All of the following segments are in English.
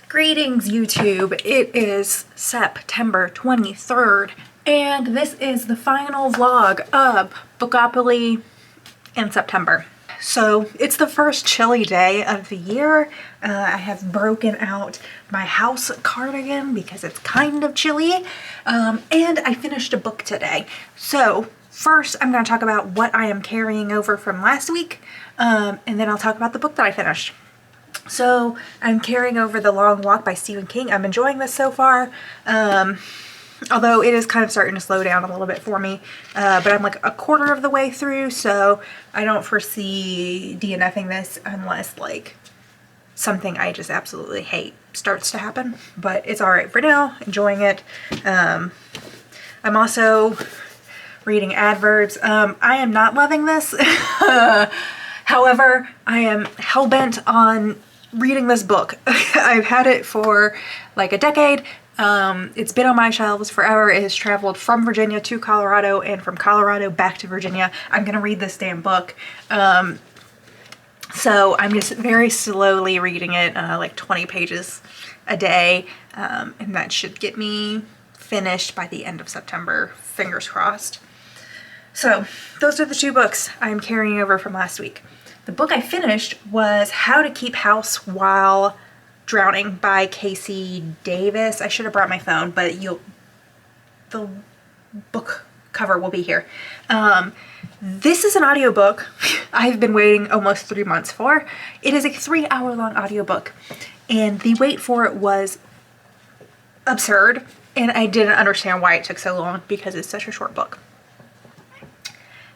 Greetings YouTube, it is September 23rd and this is the final vlog of Bookopoly in September. So it's the first chilly day of the year. I have broken out my house cardigan because it's kind of chilly, and I finished a book today. So first I'm going to talk about what I am carrying over from last week, and then I'll talk about the book that I finished. So I'm carrying over The Long Walk by Stephen King. I'm enjoying this so far, although it is kind of starting to slow down a little bit for me, but I'm like a quarter of the way through, so I don't foresee DNFing this unless like something I just absolutely hate starts to happen, but it's alright for now, enjoying it. I'm also reading Adverbs. I am not loving this. However, I am hell-bent on reading this book. I've had it for like a decade. It's been on my shelves forever. It has traveled from Virginia to Colorado and from Colorado back to Virginia. I'm gonna read this damn book. So I'm just very slowly reading it, like 20 pages a day, and that should get me finished by the end of September, fingers crossed. So those are the two books I'm carrying over from last week. The book I finished was How to Keep House While Drowning by Casey Davis. I should have brought my phone, but the book cover will be here. This is an audiobook I've been waiting almost 3 months for. It is a 3-hour-long audiobook, and the wait for it was absurd, and I didn't understand why it took so long because it's such a short book.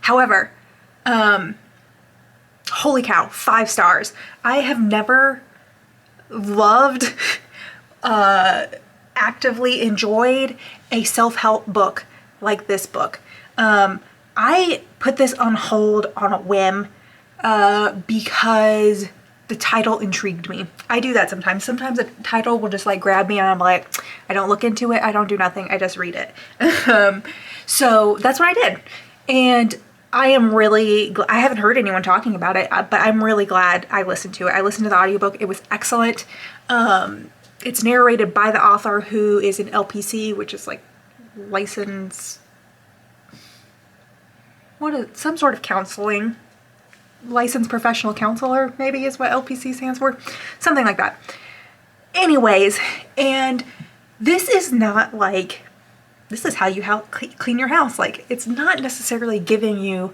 However, holy cow, 5 stars. I have never loved, actively enjoyed a self-help book like this book. I put this on hold on a whim because the title intrigued me. I do that sometimes. Sometimes a title will just like grab me and I'm like, I don't look into it, I don't do nothing, I just read it. So that's what I did. And I am really, I haven't heard anyone talking about it, but I'm really glad I listened to it. I listened to the audiobook. It was excellent. It's narrated by the author, who is an LPC, which is like license, some sort of counseling, licensed professional counselor, maybe is what LPC stands for. Something like that. Anyways, and this is not like, this is how you clean your house. Like, it's not necessarily giving you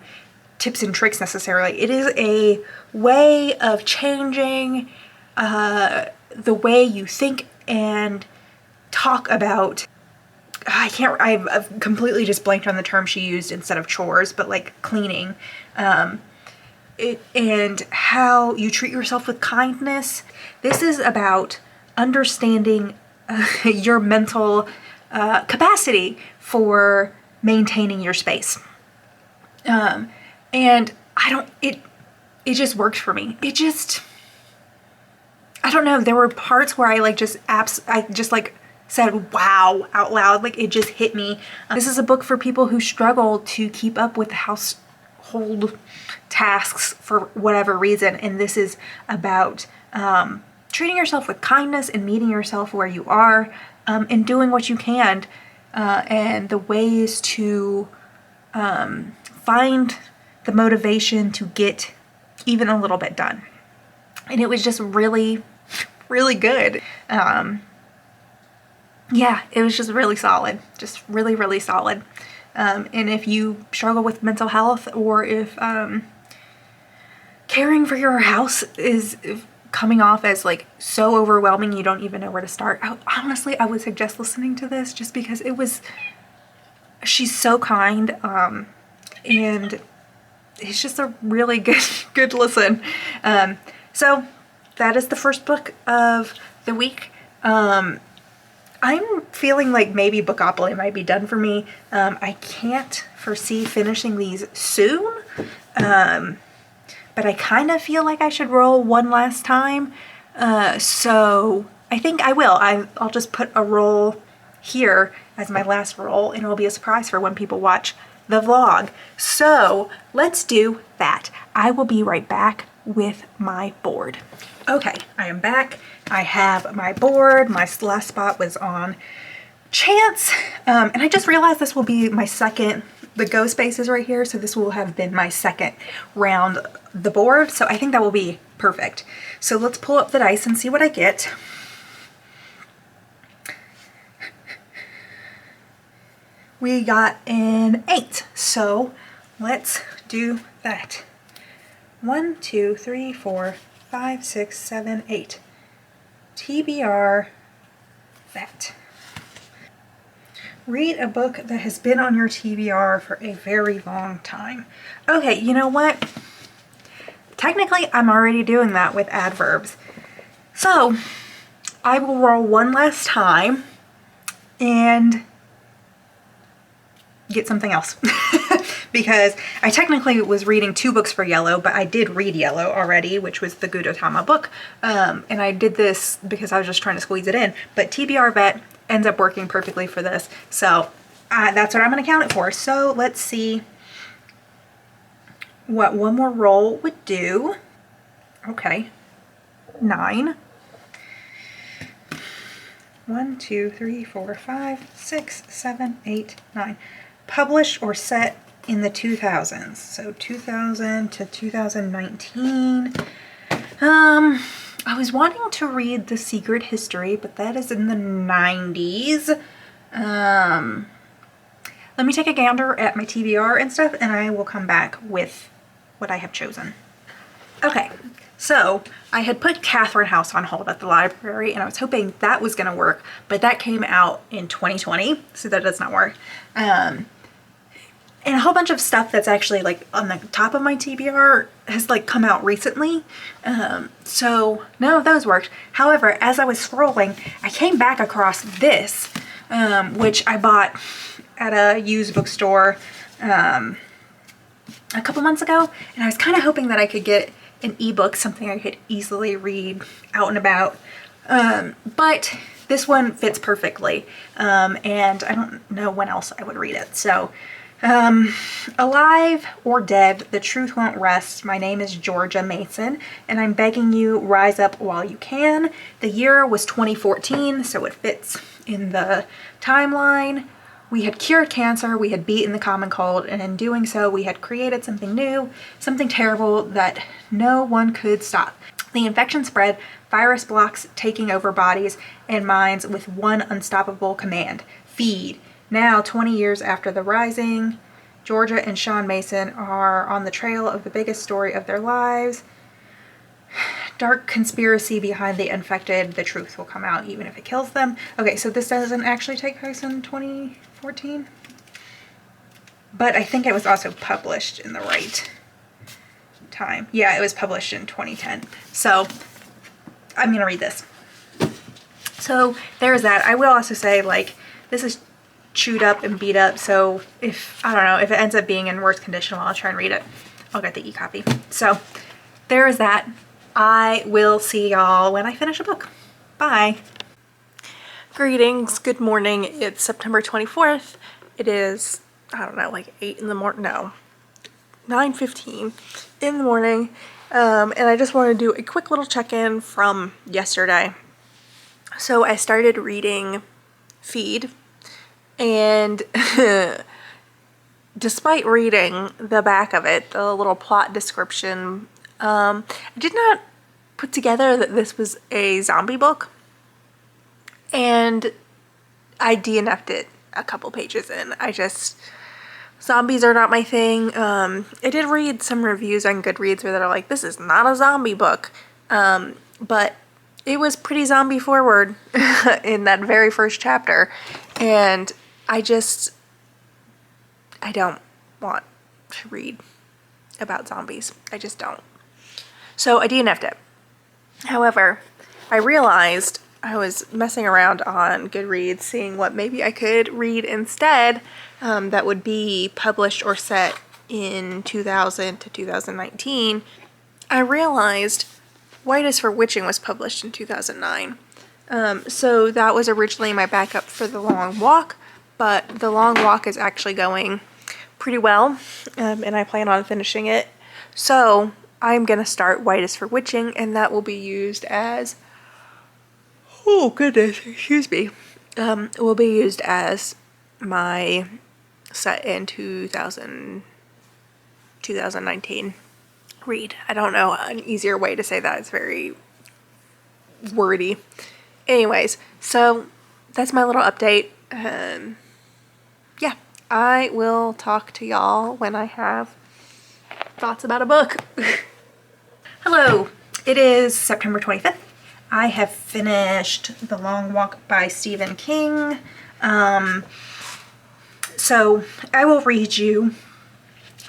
tips and tricks necessarily. It is a way of changing the way you think and talk about, I've completely just blanked on the term she used instead of chores, but like cleaning. And how you treat yourself with kindness. This is about understanding your mental capacity for maintaining your space. And it just worked for me. I don't know, there were parts where I just like said wow out loud, like it just hit me. This is a book for people who struggle to keep up with household tasks for whatever reason, and this is about treating yourself with kindness and meeting yourself where you are, and doing what you can, and the ways to find the motivation to get even a little bit done. And it was just really, really good. Yeah, it was just really solid. Just really, really solid. And if you struggle with mental health, or if caring for your house is coming off as like so overwhelming you don't even know where to start, honestly I would suggest listening to this, just because she's so kind, and it's just a really good listen. So that is the first book of the week. I'm feeling like maybe Bookopoly might be done for me. I can't foresee finishing these soon, but I kind of feel like I should roll one last time. So I think I will. I'll just put a roll here as my last roll, and it'll be a surprise for when people watch the vlog. So let's do that. I will be right back with my board. Okay, I am back. I have my board. My last spot was on chance, and I just realized this will be my second, the go space is right here, so this will have been my second round the board, so I think that will be perfect. So let's pull up the dice and see what I get. We got an 8, so let's do that. 1, 2, 3, 4, 5, 6, 7, 8. TBR that. Read a book that has been on your TBR for a very long time. Okay, you know what? Technically, I'm already doing that with adverbs. So, I will roll one last time and get something else. Because I technically was reading 2 books for yellow, but I did read yellow already, which was the Gudetama book. And I did this because I was just trying to squeeze it in. But TBR vet ends up working perfectly for this. So that's what I'm going to count it for. So let's see what one more roll would do. Okay, 9. 1, 2, 3, 4, 5, 6, 7, 8, 9. Published or set in the 2000s. So 2000 to 2019. I was wanting to read The Secret History, but that is in the 90s. Let me take a gander at my TBR and stuff, and I will come back with what I have chosen. Okay, so I had put Catherine House on hold at the library, and I was hoping that was going to work, but that came out in 2020, so that does not work. And a whole bunch of stuff that's actually like on the top of my TBR has like come out recently. So none of those worked. However, as I was scrolling, I came back across this, which I bought at a used bookstore a couple months ago. And I was kind of hoping that I could get an ebook, something I could easily read out and about. But this one fits perfectly. And I don't know when else I would read it. So alive or dead, the truth won't rest. My name is Georgia Mason, and I'm begging you, rise up while you can. The year was 2014, so it fits in the timeline. We had cured cancer, we had beaten the common cold, and in doing so, we had created something new, something terrible that no one could stop. The infection spread, virus blocks taking over bodies and minds with one unstoppable command: feed. Now, 20 years after the rising, Georgia and Sean Mason are on the trail of the biggest story of their lives. Dark conspiracy behind the infected. The truth will come out even if it kills them. Okay, so this doesn't actually take place in 2014. But I think it was also published in the right time. Yeah, it was published in 2010. So I'm going to read this. So there's that. I will also say, like, this is chewed up and beat up, so if, I don't know, if it ends up being in worse condition while I'll try and read it, I'll get the e-copy. So there is that. I will see y'all when I finish a book. Bye. Greetings, good morning. It's September 24th. It is, I don't know, like 8 in the morning, no, 9:15 in the morning. And I just want to do a quick little check-in from yesterday. So I started reading Feed, and despite reading the back of it, the little plot description, I did not put together that this was a zombie book, and I DNF'd it a couple pages in. Zombies are not my thing. I did read some reviews on Goodreads where they're like, this is not a zombie book, but it was pretty zombie forward in that very first chapter, and I don't want to read about zombies. I just don't. So I DNF'd it. However, I realized I was messing around on Goodreads, seeing what maybe I could read instead that would be published or set in 2000 to 2019. I realized White is for Witching was published in 2009. So that was originally my backup for The Long Walk, but The Long Walk is actually going pretty well, and I plan on finishing it. So I'm gonna start White is for Witching, and that will be used as, oh goodness, excuse me, will be used as my set in 2019 read. I don't know an easier way to say that. It's very wordy. Anyways, so that's my little update. Yeah, I will talk to y'all when I have thoughts about a book. Hello, it is September 25th. I have finished The Long Walk by Stephen King. So I will read you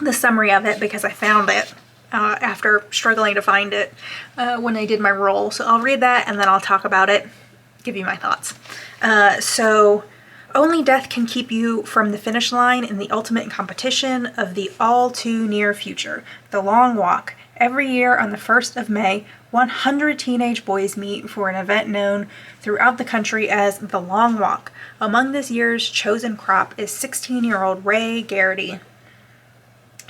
the summary of it because I found it after struggling to find it when I did my roll. So I'll read that and then I'll talk about it, give you my thoughts. So only death can keep you from the finish line in the ultimate competition of the all too near future, The Long Walk. Every year on the 1st of May, 100 teenage boys meet for an event known throughout the country as The Long Walk. Among this year's chosen crop is 16-year-old Ray Garrity.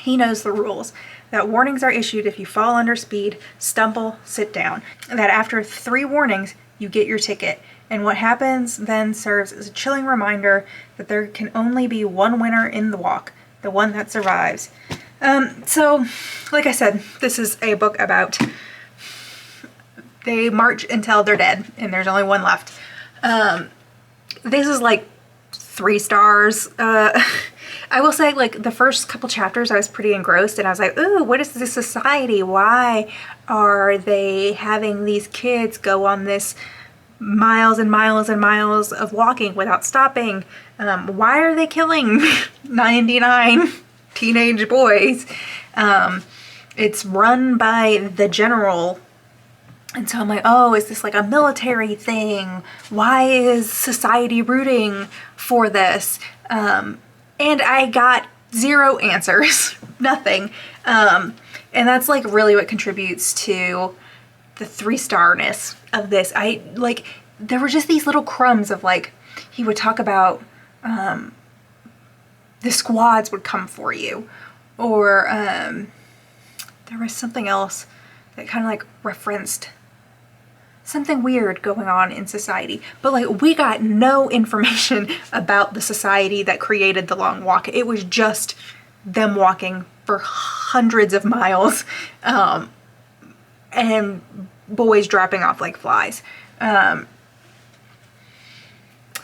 He knows the rules, that warnings are issued if you fall under speed, stumble, sit down, that after 3 warnings, you get your ticket. And what happens then serves as a chilling reminder that there can only be one winner in the walk, the one that survives. So, like I said, this is a book about they march until they're dead and there's only one left. This is like 3 stars. I will say, like, the first couple chapters I was pretty engrossed and I was like, ooh, what is this society? Why are they having these kids go on this miles and miles and miles of walking without stopping? Why are they killing 99 teenage boys? It's run by the general. And so I'm like, oh, is this like a military thing? Why is society rooting for this? And I got 0 answers, nothing. And that's like really what contributes to the 3-starness of this. There were just these little crumbs of, like, he would talk about the squads would come for you, or there was something else that kind of like referenced something weird going on in society, but like we got no information about the society that created The Long Walk. It was just them walking for hundreds of miles and boys dropping off like flies.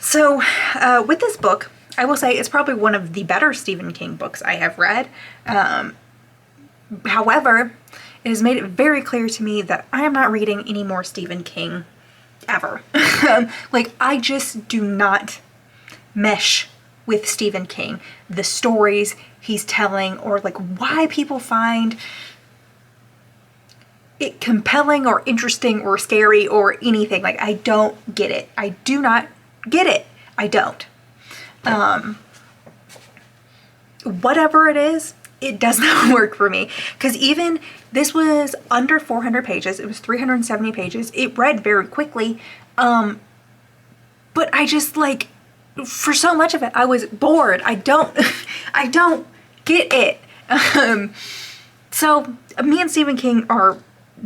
So with this book, I will say it's probably one of the better Stephen King books I have read. However, it has made it very clear to me that I am not reading any more Stephen King ever. Like, I just do not mesh with Stephen King. The stories he's telling, or like why people find it compelling or interesting or scary or anything. Like, I don't get it. I do not get it. I don't. Whatever it is, it does not work for me. Because even this was under 400 pages. It was 370 pages. It read very quickly. But I just, like, for so much of it, I was bored. I don't get it. So me and Stephen King are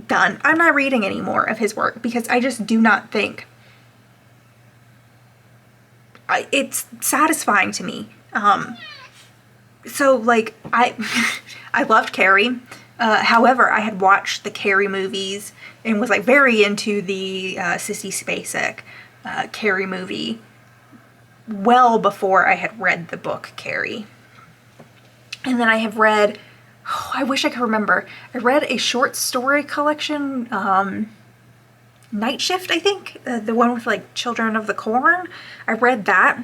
done. I'm not reading any more of his work because I just do not think it's satisfying to me. So, like, I loved Carrie. However, I had watched the Carrie movies and was like very into the Sissy Spacek Carrie movie well before I had read the book Carrie. And then I have read, I wish I could remember, I read a short story collection, Night Shift, I think, the one with like Children of the Corn. I read that,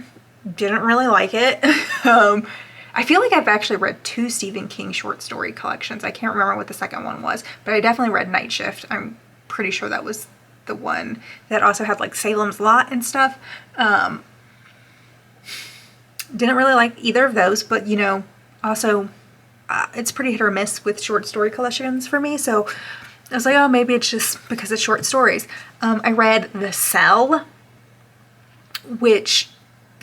didn't really like it. I feel like I've actually read 2 Stephen King short story collections. I can't remember what the second one was, but I definitely read Night Shift. I'm pretty sure that was the one that also had like Salem's Lot and stuff. Didn't really like either of those, but you know, also it's pretty hit or miss with short story collections for me. So I was like, oh, maybe it's just because it's short stories. I read The Cell, which,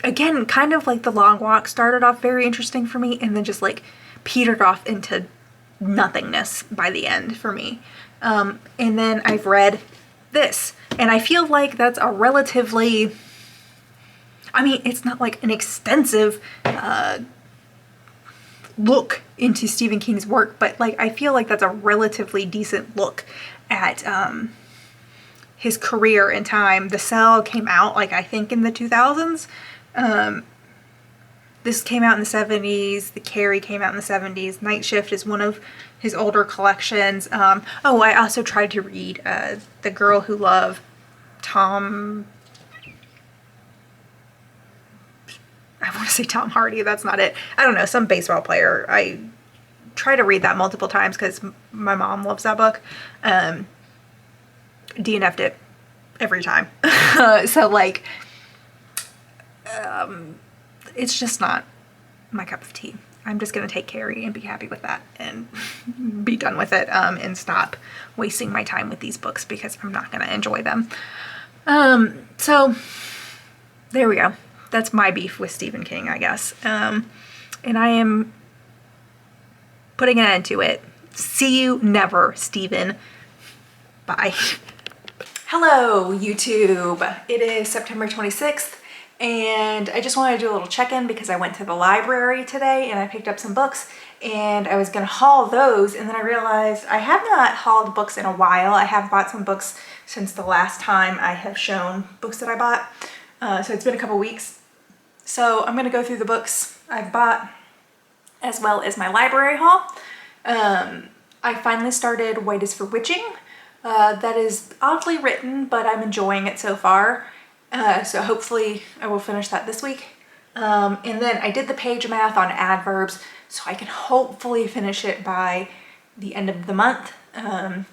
again, kind of like The Long Walk, started off very interesting for me and then just like petered off into nothingness by the end for me. And then I've read this, and I feel like that's a relatively, I mean, it's not like an extensive look into Stephen King's work, but like I feel like that's a relatively decent look at his career and time. The Cell came out like I think in the 2000s. This came out in the 70s. The Carrie came out in the 70s. Night Shift is one of his older collections. Oh, I also tried to read The Girl Who Loved Tom... I want to say Tom Hardy. That's not it. I don't know. Some baseball player. I try to read that multiple times because my mom loves that book. DNF'd it every time. So like... it's just not my cup of tea. I'm just going to take Carrie and be happy with that and be done with it, and stop wasting my time with these books because I'm not going to enjoy them. So there we go. That's my beef with Stephen King, I guess. And I am putting an end to it. See you never, Stephen. Bye. Hello, YouTube. It is September 26th. And I just wanted to do a little check-in because I went to the library today and I picked up some books and I was gonna haul those, and then I realized I have not hauled books in a while. I have bought some books since the last time I have shown books that I bought. So it's been a couple weeks. So I'm gonna go through the books I've bought as well as my library haul. I finally started White is for Witching. That is oddly written, but I'm enjoying it so far. So hopefully I will finish that this week. And then I did the page math on adverbs, so I can hopefully finish it by the end of the month,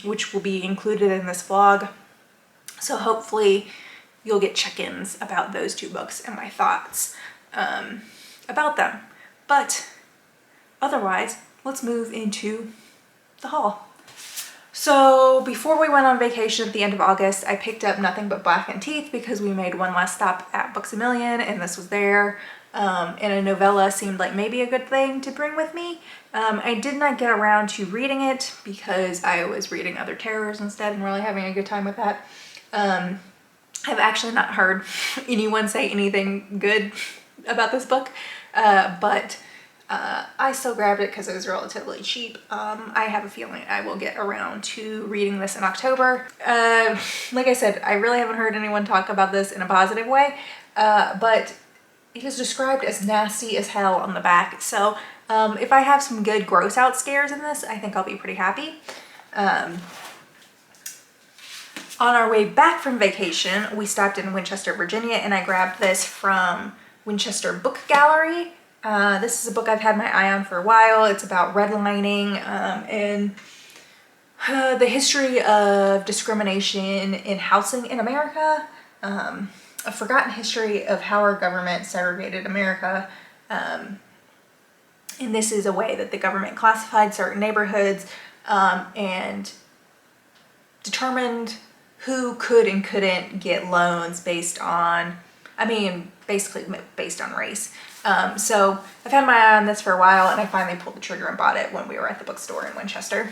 which will be included in this vlog. So hopefully you'll get check-ins about those two books and my thoughts about them. But otherwise, let's move into the haul. So before we went on vacation at the end of August, I picked up Nothing But Black and Teeth because we made one last stop at Books A Million and this was there. And a novella seemed like maybe a good thing to bring with me. I did not get around to reading it because I was reading other terrors instead and really having a good time with that. I've actually not heard anyone say anything good about this book, but I still grabbed it because it was relatively cheap. I have a feeling I will get around to reading this in October. Like I said, I really haven't heard anyone talk about this in a positive way, but it is described as nasty as hell on the back. So if I have some good gross out scares in this, I think I'll be pretty happy. On our way back from vacation, we stopped in Winchester, Virginia, and I grabbed this from Winchester Book Gallery. This is a book I've had my eye on for a while. It's about redlining and the history of discrimination in housing in America, a forgotten history of how our government segregated America. And this is a way that the government classified certain neighborhoods and determined who could and couldn't get loans based on, I mean, basically based on race. So I've had my eye on this for a while and I finally pulled the trigger and bought it when we were at the bookstore in Winchester.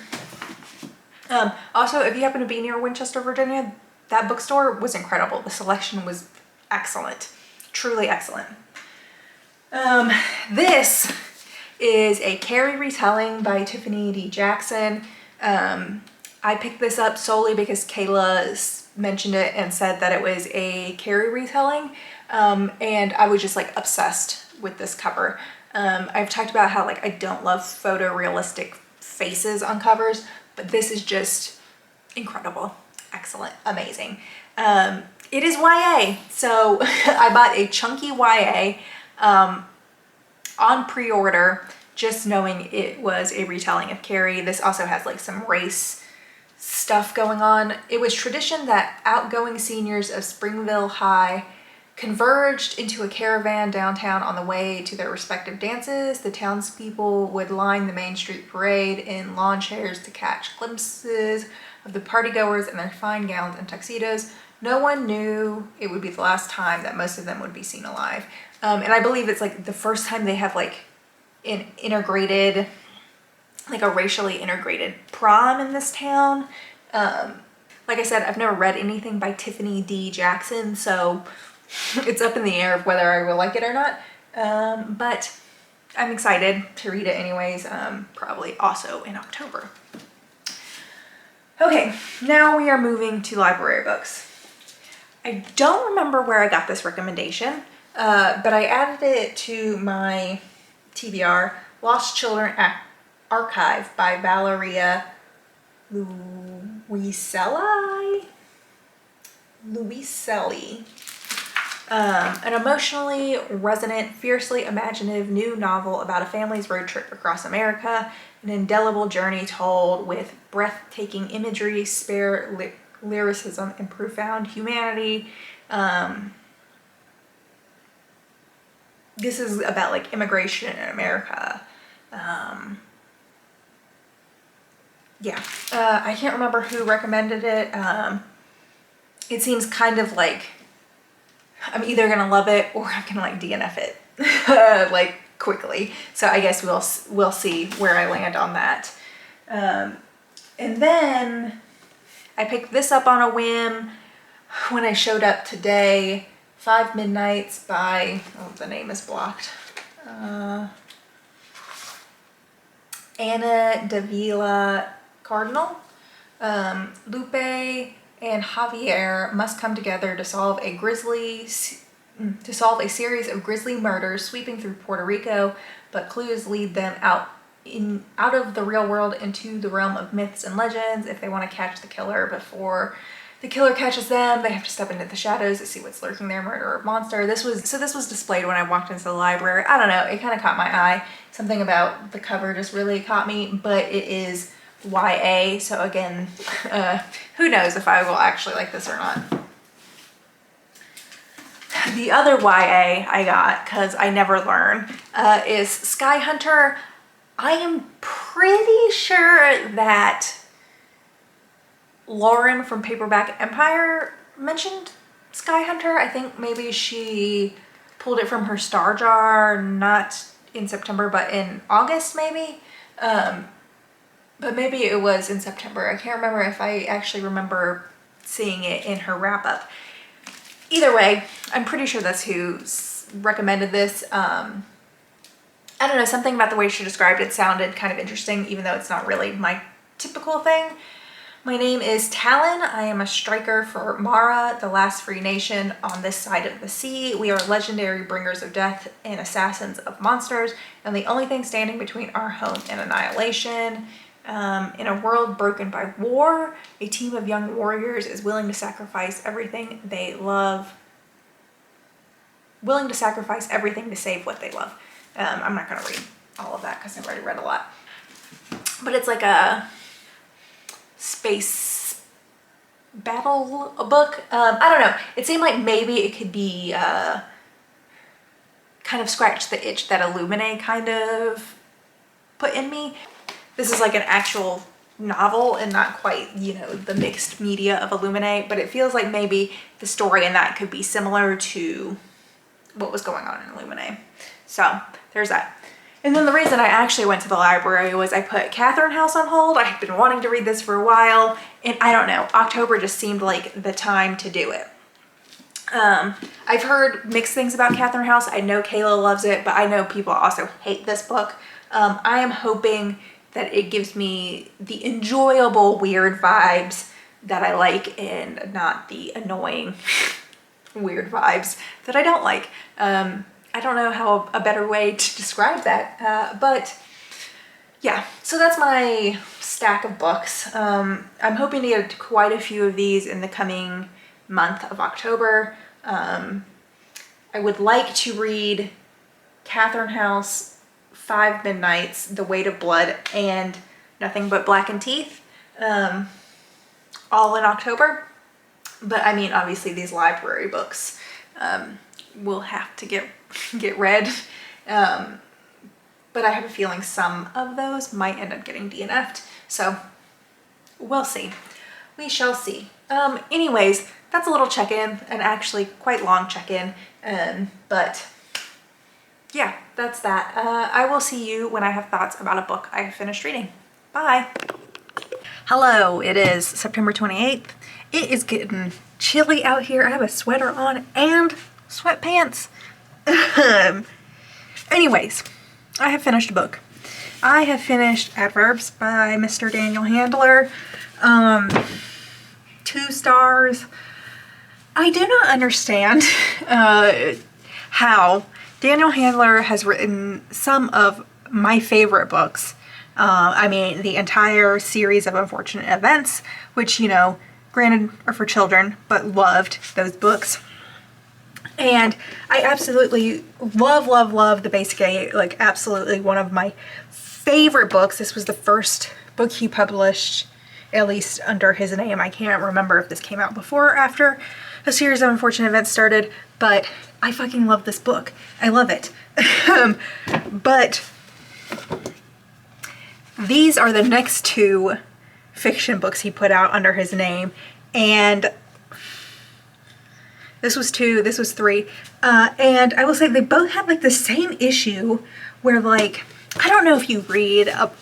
Also, if you happen to be near Winchester, Virginia, that bookstore was incredible. The selection was excellent, truly excellent. This is a Carrie retelling by Tiffany D. Jackson. I picked this up solely because Kayla mentioned it and said that it was a Carrie retelling. And I was just like obsessed with this cover. I've talked about how like I don't love photorealistic faces on covers, but this is just incredible, excellent, amazing. It is YA, so I bought a chunky YA on pre-order, just knowing it was a retelling of Carrie. This also has like some race stuff going on. It was tradition that outgoing seniors of Springville High converged into a caravan downtown on the way to their respective dances. The townspeople would line the Main Street parade in lawn chairs to catch glimpses of the partygoers in their fine gowns and tuxedos. No one knew it would be the last time that most of them would be seen alive. And I believe it's like the first time they have like an integrated like a racially integrated prom in this town. Like I said, I've never read anything by Tiffany D. Jackson, so it's up in the air of whether I will like it or not. But I'm excited to read it anyways, probably also in October. Okay, now we are moving to library books. I don't remember where I got this recommendation, but I added it to my TBR, Lost Children Archive by Valeria Luiselli. An emotionally resonant, fiercely imaginative new novel about a family's road trip across America, an indelible journey told with breathtaking imagery, spare lyricism, and profound humanity. This is about like immigration in America. I can't remember who recommended it. It seems kind of like I'm either gonna love it or I'm gonna like DNF it like quickly. So I guess we'll see where I land on that. And then I picked this up on a whim when I showed up today. 5 Midnights by, oh, the name is blocked. Anna Davila Cardinal. Lupe and Javier must come together to solve a series of grisly murders sweeping through Puerto Rico, but clues lead them out of the real world into the realm of myths and legends. If they want to catch the killer before the killer catches them, they have to step into the shadows to see what's lurking there, murder or monster. This was displayed when I walked into the library. I don't know, it kind of caught my eye. Something about the cover just really caught me, but it is YA, so again, who knows if I will actually like this or not. The other YA I got, because I never learn, is Sky Hunter. I am pretty sure that Lauren from Paperback Empire mentioned Sky Hunter. I think maybe she pulled it from her Star Jar, not in September, but in August maybe. But maybe it was in September. I can't remember if I actually remember seeing it in her wrap up. Either way, I'm pretty sure that's who recommended this. I don't know, something about the way she described it sounded kind of interesting, even though it's not really my typical thing. My name is Talon. I am a striker for Mara, the last free nation on this side of the sea. We are legendary bringers of death and assassins of monsters, and the only thing standing between our home and annihilation. In a world broken by war, a team of young warriors is willing to sacrifice everything they love. Willing to sacrifice everything to save what they love. I'm not going to read all of that because I've already read a lot. But it's like a space battle book. I don't know. It seemed like maybe it could be kind of scratch the itch that Illuminae kind of put in me. This is like an actual novel and not quite, you know, the mixed media of Illuminae, but it feels like maybe the story in that could be similar to what was going on in Illuminae. So there's that. And then the reason I actually went to the library was I put Catherine House on hold. I had been wanting to read this for a while, and I don't know, October just seemed like the time to do it. I've heard mixed things about Catherine House. I know Kayla loves it, but I know people also hate this book. I am hoping that it gives me the enjoyable weird vibes that I like and not the annoying weird vibes that I don't like. I don't know how a better way to describe that, but yeah, so that's my stack of books. I'm hoping to get quite a few of these in the coming month of October. I would like to read Catherine House, 5 Midnights, The Weight of Blood, and Nothing But Blackened Teeth, all in October. But I mean, obviously these library books will have to get read. But I have a feeling some of those might end up getting DNF'd. So we'll see. We shall see. Anyways, that's a little check-in, an actually quite long check-in, but yeah, that's that. I will see you when I have thoughts about a book I have finished reading. Bye. Hello, it is September 28th. It is getting chilly out here. I have a sweater on and sweatpants. Anyways, I have finished a book. I have finished Adverbs by Mr. Daniel Handler. 2 stars. I do not understand how Daniel Handler has written some of my favorite books. I mean, the entire series of Unfortunate Events, which, you know, granted are for children, but loved those books. And I absolutely love The Basic 8, like absolutely one of my favorite books. This was the first book he published, at least under his name. I can't remember if this came out before or after a series of Unfortunate Events started, but I fucking love this book. I love it. But these are the next 2 fiction books he put out under his name, and this was 2, this was 3, and I will say they both had like the same issue where, like, I don't know if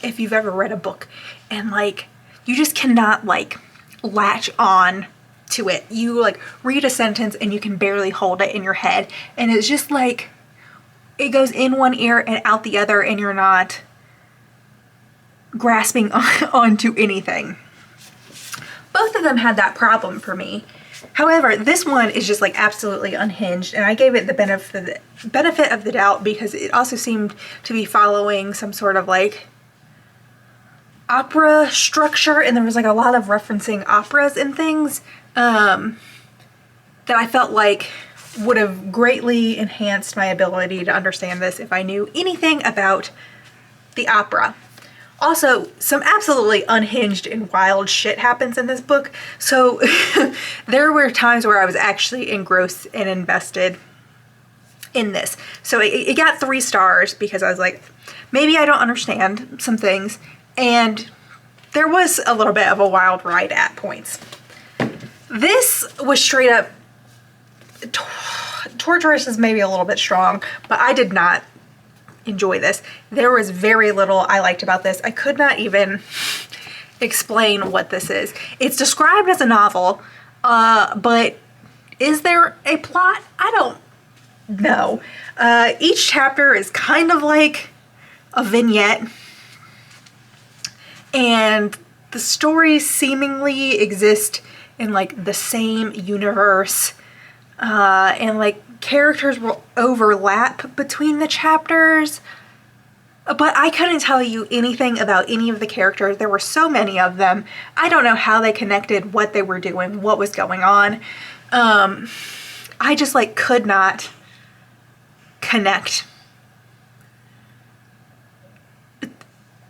if you've ever read a book and like you just cannot like latch on to it. You like read a sentence and you can barely hold it in your head, and it's just like it goes in one ear and out the other, and you're not grasping onto anything. Both of them had that problem for me. However, this one is just like absolutely unhinged, and I gave it the benefit of the doubt because it also seemed to be following some sort of like opera structure, and there was like a lot of referencing operas and things that I felt like would have greatly enhanced my ability to understand this if I knew anything about the opera. Also, some absolutely unhinged and wild shit happens in this book, so there were times where I was actually engrossed and invested in this. So it got 3 stars because I was like, maybe I don't understand some things, and there was a little bit of a wild ride at points. This was straight up torturous is maybe a little bit strong, but I did not enjoy this. There was very little I liked about this. I could not even explain what this is. It's described as a novel, but is there a plot? I don't know. Each chapter is kind of like a vignette, and the stories seemingly exist in like the same universe, and like characters will overlap between the chapters, but I couldn't tell you anything about any of the characters. There were so many of them. I don't know how they connected, what they were doing, what was going on. I just like could not connect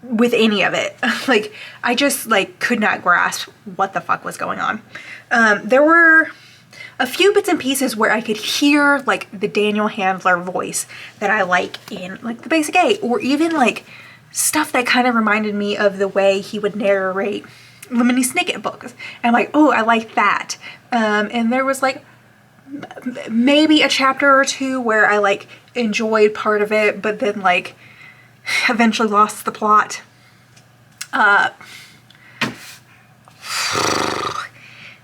with any of it. Like I just like could not grasp what the fuck was going on. There were a few bits and pieces where I could hear like the Daniel Handler voice that I like in like The Basic 8, or even like stuff that kind of reminded me of the way he would narrate Lemony Snicket books. And I'm like, oh, I like that. And there was like maybe a chapter or 2 where I like enjoyed part of it, but then like eventually lost the plot.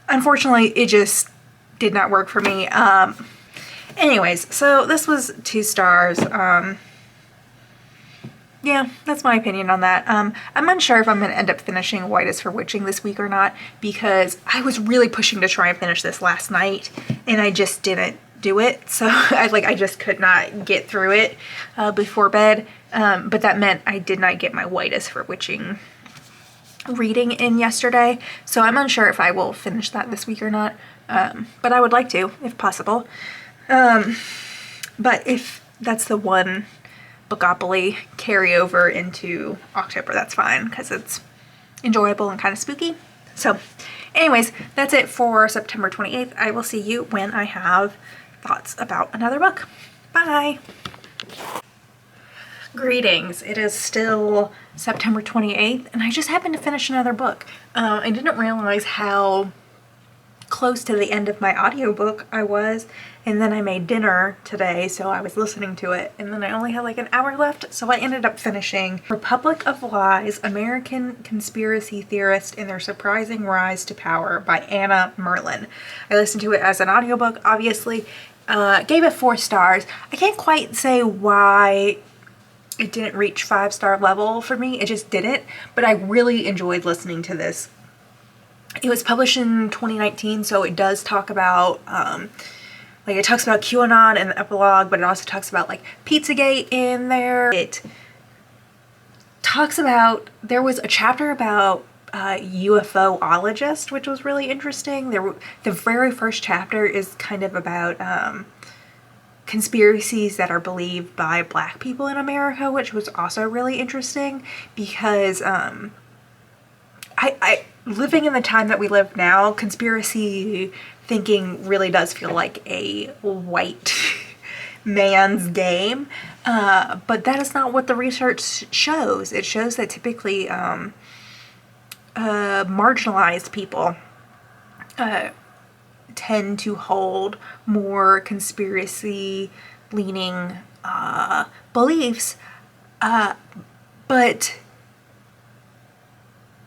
Unfortunately, it just did not work for me. Anyways, so this was 2 stars. Yeah, that's my opinion on that. I'm unsure if I'm going to end up finishing White is for Witching this week or not, because I was really pushing to try and finish this last night, and I just didn't do it. So I just could not get through it before bed. But that meant I did not get my White is for Witching reading in yesterday. So I'm unsure if I will finish that this week or not. But I would like to, if possible. But if that's the one Bookopoly carryover into October, that's fine, because it's enjoyable and kind of spooky. So anyways, that's it for September 28th. I will see you when I have thoughts about another book. Bye! Greetings. It is still September 28th, and I just happened to finish another book. I didn't realize how close to the end of my audiobook. And then I made dinner today, so I was listening to it, and then I only had like an hour left, so I ended up finishing Republic of Lies, American Conspiracy Theorist and Their Surprising Rise to Power by Anna Merlan. I listened to it as an audiobook, obviously. Gave it 4 stars. I can't quite say why it didn't reach 5-star level for me. It just didn't, but I really enjoyed listening to this. It was published in 2019, so it does talk about, like, it talks about QAnon in the epilogue, but it also talks about, like, Pizzagate in there. It talks about, there was a chapter about UFOologist, which was really interesting. The very first chapter is kind of about conspiracies that are believed by Black people in America, which was also really interesting because I living in the time that we live now, conspiracy thinking really does feel like a white man's game, but that is not what the research shows. It shows that typically marginalized people tend to hold more conspiracy leaning beliefs, but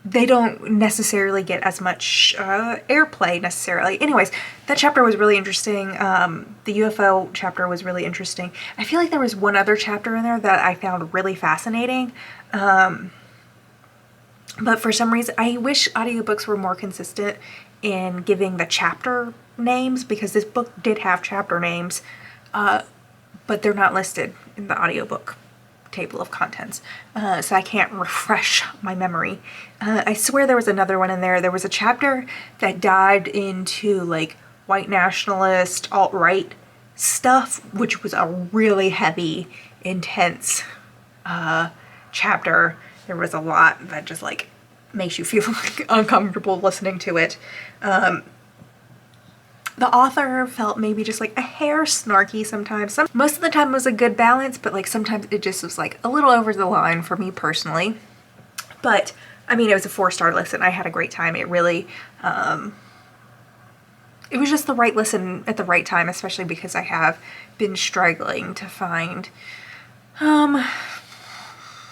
they don't necessarily get as much airplay necessarily. Anyways, that chapter was really interesting. The UFO chapter was really interesting. I feel like there was one other chapter in there that I found really fascinating. But for some reason, I wish audiobooks were more consistent in giving the chapter names, because this book did have chapter names, but they're not listed in the audiobook table of contents, so I can't refresh my memory. I swear there was another one in there. There was a chapter that dived into like white nationalist, alt-right stuff, which was a really heavy, intense chapter. There was a lot that just like makes you feel like uncomfortable listening to it. The author felt maybe just like a hair snarky sometimes. Most of the time it was a good balance, but like sometimes it just was like a little over the line for me personally. But I mean, it was a 4-star listen. I had a great time. It really, it was just the right listen at the right time, especially because I have been struggling to find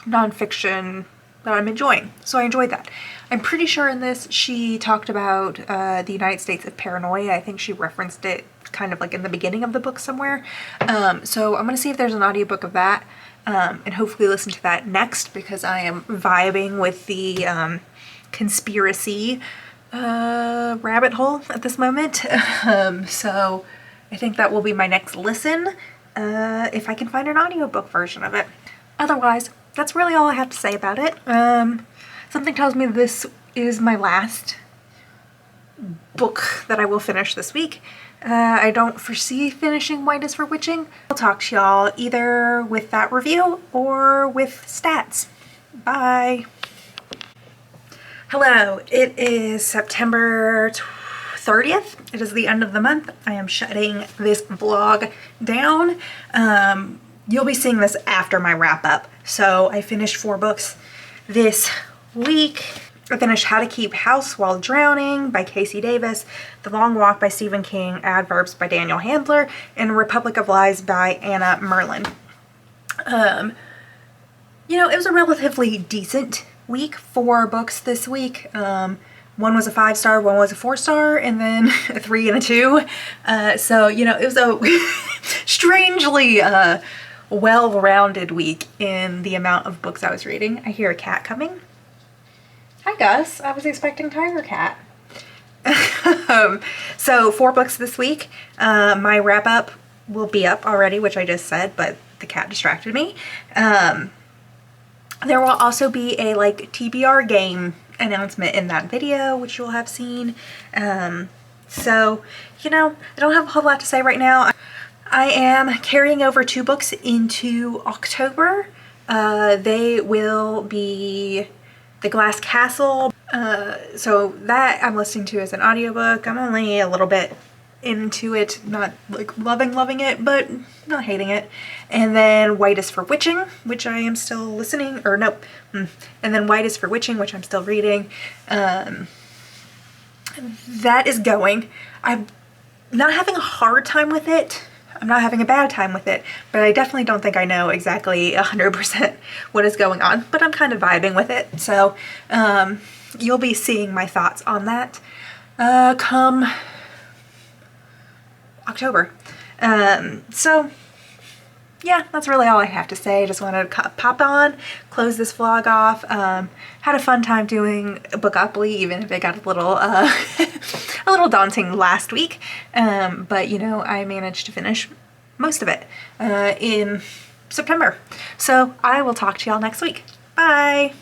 nonfiction that I'm enjoying. So I enjoyed that. I'm pretty sure in this she talked about the United States of Paranoia. I think she referenced it kind of like in the beginning of the book somewhere. So I'm going to see if there's an audiobook of that and hopefully listen to that next, because I am vibing with the conspiracy rabbit hole at this moment. So I think that will be my next listen if I can find an audiobook version of it. Otherwise, that's really all I have to say about it. Something tells me this is my last book that I will finish this week. I don't foresee finishing White is for Witching. I'll talk to y'all either with that review or with stats. Bye. Hello, it is September 30th. It is the end of the month. I am shutting this vlog down. You'll be seeing this after my wrap up. So I finished 4 books this week. I finished How to Keep House While Drowning by Casey Davis, The Long Walk by Stephen King, Adverbs by Daniel Handler, and Republic of Lies by Anna Merlan. You know, it was a relatively decent week. 4 books this week. One was a 5-star, one was a 4-star, and then a 3 and a 2. So, you know, it was a strangely well-rounded week in the amount of books I was reading. I hear a cat coming. Hi Gus, I was expecting Tiger Cat. So 4 books this week. My wrap up will be up already, which I just said, but the cat distracted me. There will also be a like TBR game announcement in that video, which you'll have seen. So, you know, I don't have a whole lot to say right now. I am carrying over 2 books into October. They will be The Glass Castle. So that I'm listening to as an audiobook. I'm only a little bit into it, not like loving it, but not hating it. And then White is for Witching, which I am still listening, or nope. And then White is for Witching, which I'm still reading. that is going. I'm not having a hard time with it. I'm not having a bad time with it, but I definitely don't think I know exactly 100% what is going on, but I'm kind of vibing with it. So you'll be seeing my thoughts on that come October. So yeah, that's really all I have to say. I just wanted to pop on, close this vlog off. Had a fun time doing Bookopoly, even if it got a little a little daunting last week. But you know, I managed to finish most of it in September. So I will talk to y'all next week. Bye!